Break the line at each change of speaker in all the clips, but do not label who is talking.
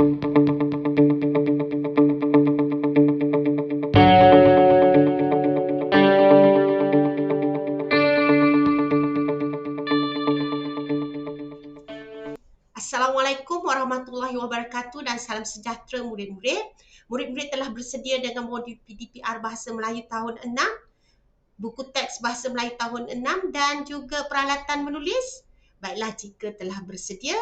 Assalamualaikum warahmatullahi wabarakatuh dan salam sejahtera murid-murid. Murid-murid telah bersedia dengan modul PDPR Bahasa Melayu tahun 6, buku teks Bahasa Melayu tahun 6 dan juga peralatan menulis. Baiklah, jika telah bersedia,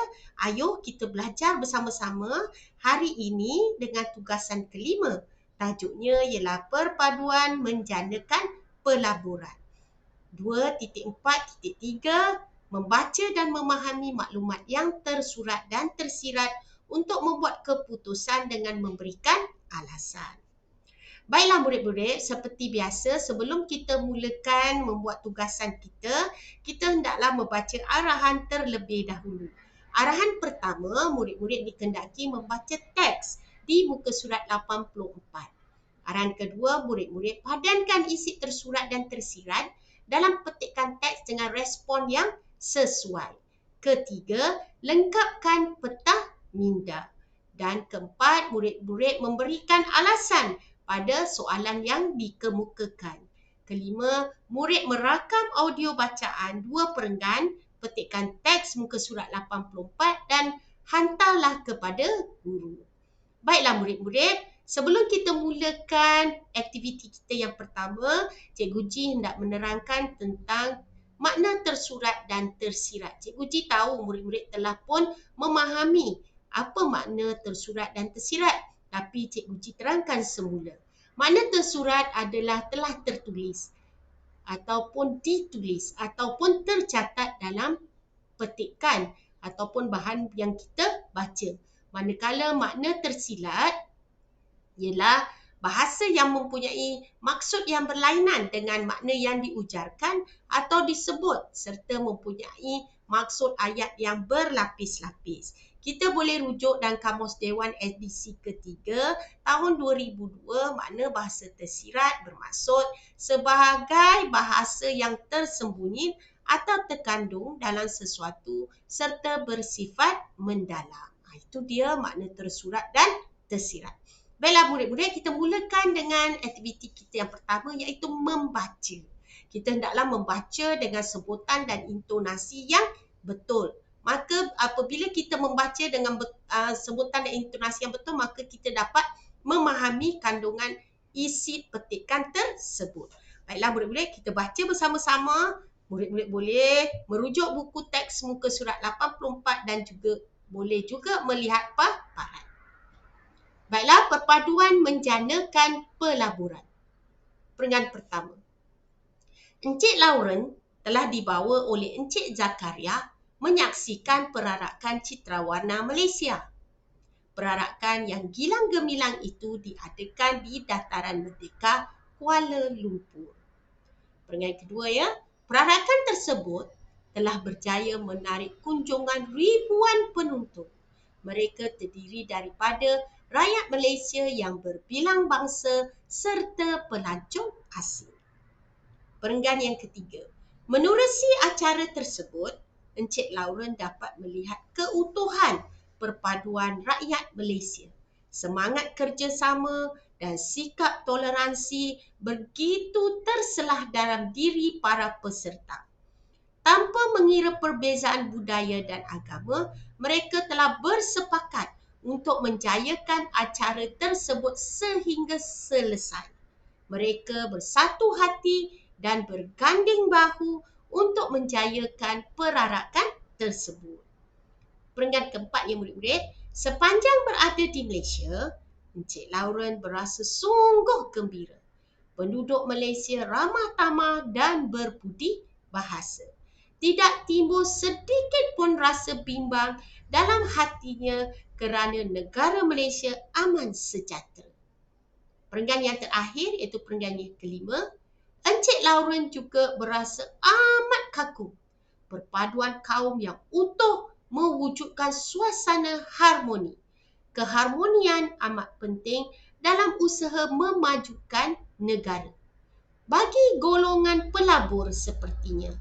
ayo kita belajar bersama-sama hari ini dengan tugasan kelima. Tajuknya ialah perpaduan menjanakan pelaburan. 2.4.3 Membaca dan memahami maklumat yang tersurat dan tersirat untuk membuat keputusan dengan memberikan alasan. Baiklah murid-murid, seperti biasa sebelum kita mulakan membuat tugasan kita hendaklah membaca arahan terlebih dahulu. Arahan pertama, murid-murid dikendaki membaca teks di muka surat 84. Arahan kedua, murid-murid padankan isi tersurat dan tersirat dalam petikan teks dengan respon yang sesuai. Ketiga, lengkapkan petah minda. Dan keempat, murid-murid memberikan alasan pada soalan yang dikemukakan. Kelima, murid merakam audio bacaan 2 perenggan petikan teks muka surat 84 dan hantarlah kepada guru. Baiklah murid-murid, sebelum kita mulakan aktiviti kita yang pertama, Cikgu Ji hendak menerangkan tentang makna tersurat dan tersirat. Cikgu Ji tahu murid-murid telah pun memahami apa makna tersurat dan tersirat, tapi Cikgu Ji terangkan semula. Makna tersurat adalah telah tertulis ataupun ditulis ataupun tercatat dalam petikan ataupun bahan yang kita baca. Manakala makna tersirat ialah bahasa yang mempunyai maksud yang berlainan dengan makna yang diujarkan atau disebut serta mempunyai maksud ayat yang berlapis-lapis. Kita boleh rujuk dalam Kamus Dewan edisi ketiga tahun 2002, makna bahasa tersirat bermaksud sebagai bahasa yang tersembunyi atau terkandung dalam sesuatu serta bersifat mendalam. Itu dia makna tersurat dan tersirat. Baiklah murid-murid, kita mulakan dengan aktiviti kita yang pertama iaitu membaca. Kita hendaklah membaca dengan sebutan dan intonasi yang betul. Maka apabila kita membaca dengan sebutan dan intonasi yang betul, maka kita dapat memahami kandungan isi petikan tersebut. Baiklah murid-murid, kita baca bersama-sama. Murid-murid boleh merujuk buku teks muka surat 84 dan juga boleh juga melihat paparan. Baiklah, perpaduan menjanakan pelaburan. Perenggan pertama. Encik Lauren telah dibawa oleh Encik Zakaria menyaksikan perarakan Citrawarna Malaysia. Perarakan yang gilang gemilang itu diadakan di Dataran Merdeka, Kuala Lumpur. Perenggan kedua ya. Perarakan tersebut telah berjaya menarik kunjungan ribuan penonton. Mereka terdiri daripada rakyat Malaysia yang berbilang bangsa serta pelancong asing. Perenggan yang ketiga. Menerusi acara tersebut, Encik Lauren dapat melihat keutuhan perpaduan rakyat Malaysia. Semangat kerjasama dan sikap toleransi begitu terselah dalam diri para peserta. Tanpa mengira perbezaan budaya dan agama, mereka telah bersepakat untuk menjayakan acara tersebut sehingga selesai. Mereka bersatu hati dan berganding bahu untuk menjayakan perarakan tersebut. Perenggan keempat ya murid-murid, sepanjang berada di Malaysia, Encik Lauren berasa sungguh gembira. Penduduk Malaysia ramah tamah dan berbudi bahasa. Tidak timbul sedikit pun rasa bimbang dalam hatinya kerana negara Malaysia aman sejahtera. Perenggan yang terakhir iaitu perenggan yang kelima, Encik Lauren juga berasa amat kagum. Perpaduan kaum yang utuh mewujudkan suasana harmoni. Keharmonian amat penting dalam usaha memajukan negara. Bagi golongan pelabur sepertinya,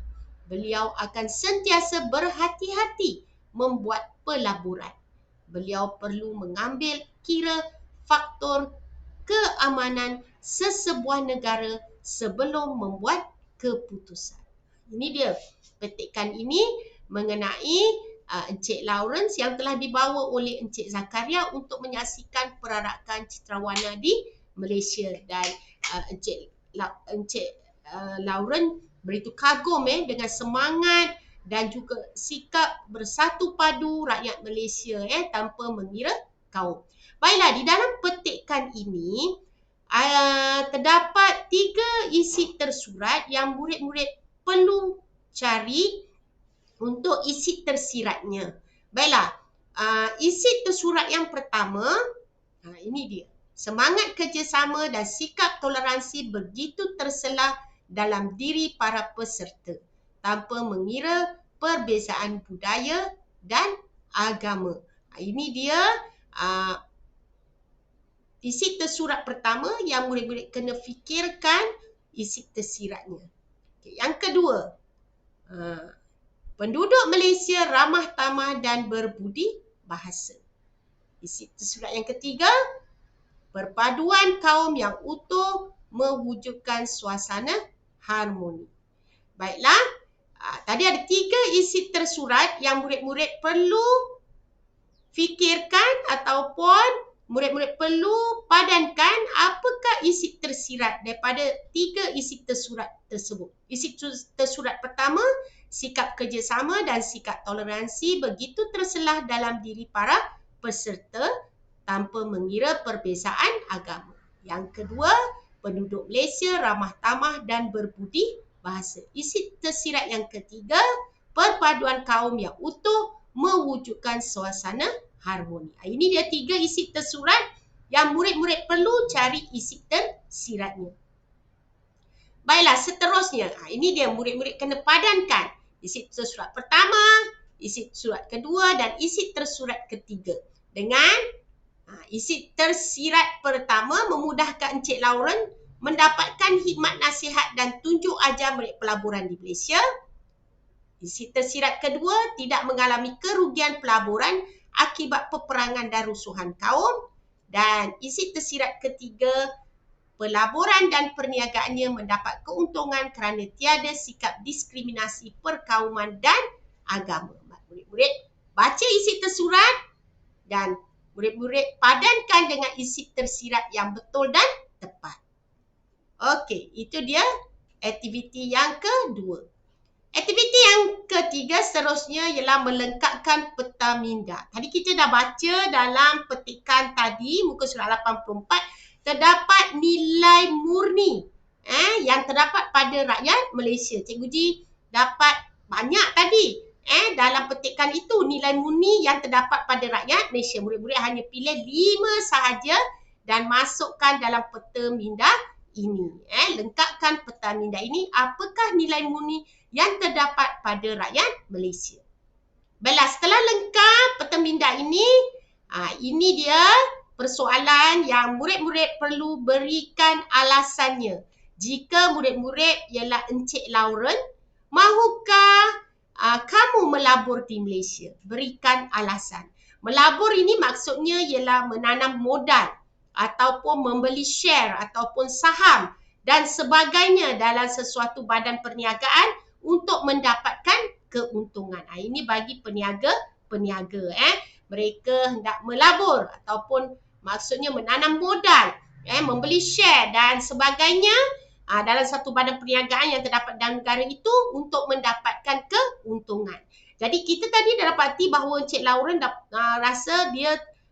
beliau akan sentiasa berhati-hati membuat pelaburan. beliau perlu mengambil kira faktor keamanan sesebuah negara sebelum membuat keputusan. Ini dia petikan ini mengenai Encik Lawrence yang telah dibawa oleh Encik Zakaria untuk menyaksikan perarakan Citrawarna di Malaysia, dan Encik Lawrence begitu kagum dengan semangat dan juga sikap bersatu padu rakyat Malaysia tanpa mengira kaum. Baiklah, di dalam petikan ini terdapat 3 isi tersurat yang murid-murid perlu cari untuk isi tersiratnya. Baiklah, isi tersurat yang pertama, ini dia. Semangat kerjasama dan sikap toleransi begitu terselah dalam diri para peserta tanpa mengira perbezaan budaya dan agama. Ini dia isi tersurat pertama yang murid-murid kena fikirkan isi tersiratnya. Yang kedua, penduduk Malaysia ramah tamah dan berbudi bahasa. Isi tersurat yang ketiga, perpaduan kaum yang utuh mewujudkan suasana harmoni. Baiklah, tadi ada 3 isi tersurat yang murid-murid perlu fikirkan ataupun murid-murid perlu padankan apakah isi tersirat daripada 3 isi tersurat tersebut. Isi tersurat pertama, sikap kerjasama dan sikap toleransi begitu terselah dalam diri para peserta tanpa mengira perbezaan agama. Yang kedua, penduduk Malaysia ramah tamah dan berbudi bahasa. Isi tersirat yang ketiga, perpaduan kaum yang utuh mewujudkan suasana harmoni. Ini dia 3 isi tersurat yang murid-murid perlu cari isi tersiratnya. Baiklah, seterusnya. Ini dia murid-murid kena padankan isi tersurat pertama, isi tersurat kedua dan isi tersurat ketiga. Dengan isi tersirat pertama memudahkan Encik Lawrence mendapatkan khidmat nasihat dan tunjuk ajar murid pelaburan di Malaysia. Isi tersirat kedua, tidak mengalami kerugian pelaburan akibat peperangan dan rusuhan kaum. Dan isi tersirat ketiga, pelaburan dan perniagaannya mendapat keuntungan kerana tiada sikap diskriminasi perkauman dan agama. Murid-murid baca isi tersurat dan murid-murid padankan dengan isi tersirat yang betul dan tepat. Okey, itu dia aktiviti yang kedua. Aktiviti yang ketiga seterusnya ialah melengkapkan peta minda. Tadi kita dah baca dalam petikan tadi, muka surat 84, terdapat nilai murni yang terdapat pada rakyat Malaysia. Cikgu Ji dapat banyak tadi. Dalam petikan itu nilai murni yang terdapat pada rakyat Malaysia. Murid-murid hanya pilih 5 sahaja dan masukkan dalam peta minda ini. Lengkapkan peta minda ini. Apakah nilai murni yang terdapat pada rakyat Malaysia? Baiklah, setelah lengkap peta minda ini dia persoalan yang murid-murid perlu berikan alasannya. Jika murid-murid ialah Encik Lawrence, mahukah kamu melabur di Malaysia? Berikan alasan. Melabur ini maksudnya ialah menanam modal ataupun membeli share ataupun saham dan sebagainya dalam sesuatu badan perniagaan untuk mendapatkan keuntungan. Ini bagi peniaga. Mereka hendak melabur ataupun maksudnya menanam modal, membeli share dan sebagainya dalam satu badan perniagaan yang terdapat dalam negara itu untuk mendapatkan keuntungan. Jadi kita tadi dah dapati bahawa Encik Lawrence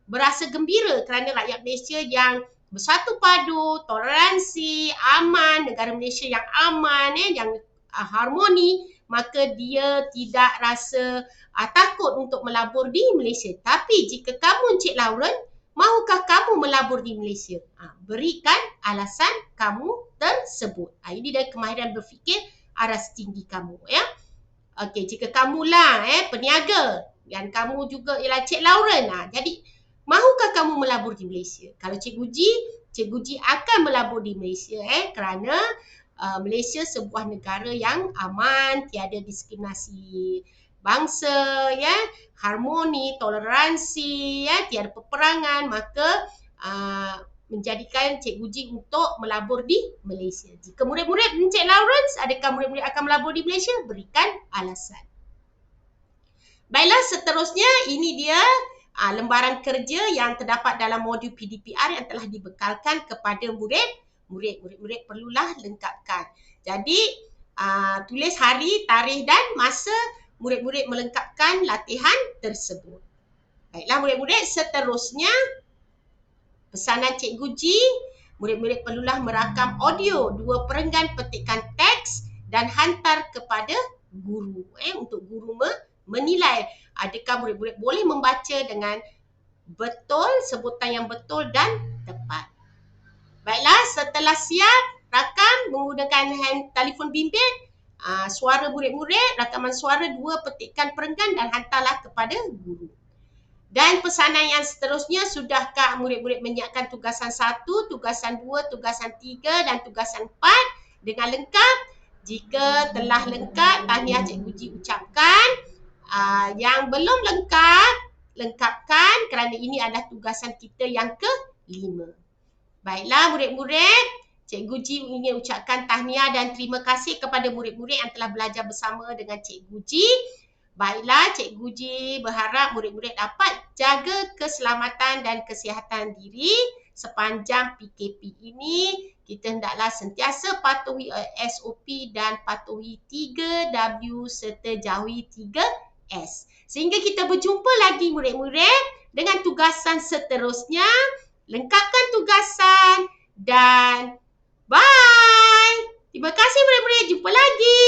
berasa gembira kerana rakyat Malaysia yang bersatu padu, toleransi, aman, negara Malaysia yang aman, yang harmoni, maka dia tidak rasa takut untuk melabur di Malaysia. Tapi jika kamu Encik Lawrence, mahukah kamu melabur di Malaysia? Berikan alasan kamu tersebut. Ini dari kemahiran berfikir aras tinggi kamu. Okey, jika kamulah peniaga dan kamu juga ialah Encik Lawrence, jadi mahukah kamu melabur di Malaysia? Kalau Cikgu Ji akan melabur di Malaysia kerana Malaysia sebuah negara yang aman, tiada diskriminasi bangsa, ya, harmoni, toleransi, ya, tiada peperangan, maka menjadikan Cikgu Ji untuk melabur di Malaysia. Jika murid-murid Encik Lawrence, adakah murid-murid akan melabur di Malaysia? Berikan alasan. Baiklah, seterusnya ini dia lembaran kerja yang terdapat dalam modul PDPR yang telah dibekalkan kepada murid-murid. Murid-murid perlulah lengkapkan. Jadi, tulis hari, tarikh dan masa murid-murid melengkapkan latihan tersebut. Baiklah murid-murid, seterusnya pesanan Cikgu Ji, murid-murid perlulah merakam audio 2 perenggan petikan teks dan hantar kepada guru untuk guru menilai adakah murid-murid boleh membaca dengan betul, sebutan yang betul dan tepat. Baiklah, setelah siap rakam menggunakan telefon bimbit, suara murid-murid, rakaman suara 2 petikan perenggan dan hantarlah kepada guru. Dan pesanan yang seterusnya, sudahkah murid-murid menyiapkan tugasan 1, tugasan 2, tugasan 3 dan tugasan 4 dengan lengkap? Jika telah lengkap, tahniah Cikgu Ji ucapkan. Yang belum lengkap, lengkapkan kerana ini adalah tugasan kita yang ke-5. Baiklah murid-murid, Cikgu Ji ingin ucapkan tahniah dan terima kasih kepada murid-murid yang telah belajar bersama dengan Cikgu Ji. Baiklah, Cikgu Ji berharap murid-murid dapat jaga keselamatan dan kesihatan diri sepanjang PKP ini. Kita hendaklah sentiasa patuhi SOP dan patuhi 3W serta jauhi 3S. Sehingga kita berjumpa lagi murid-murid dengan tugasan seterusnya. Lengkapkan tugasan dan bye. Terima kasih murid-murid. Jumpa lagi.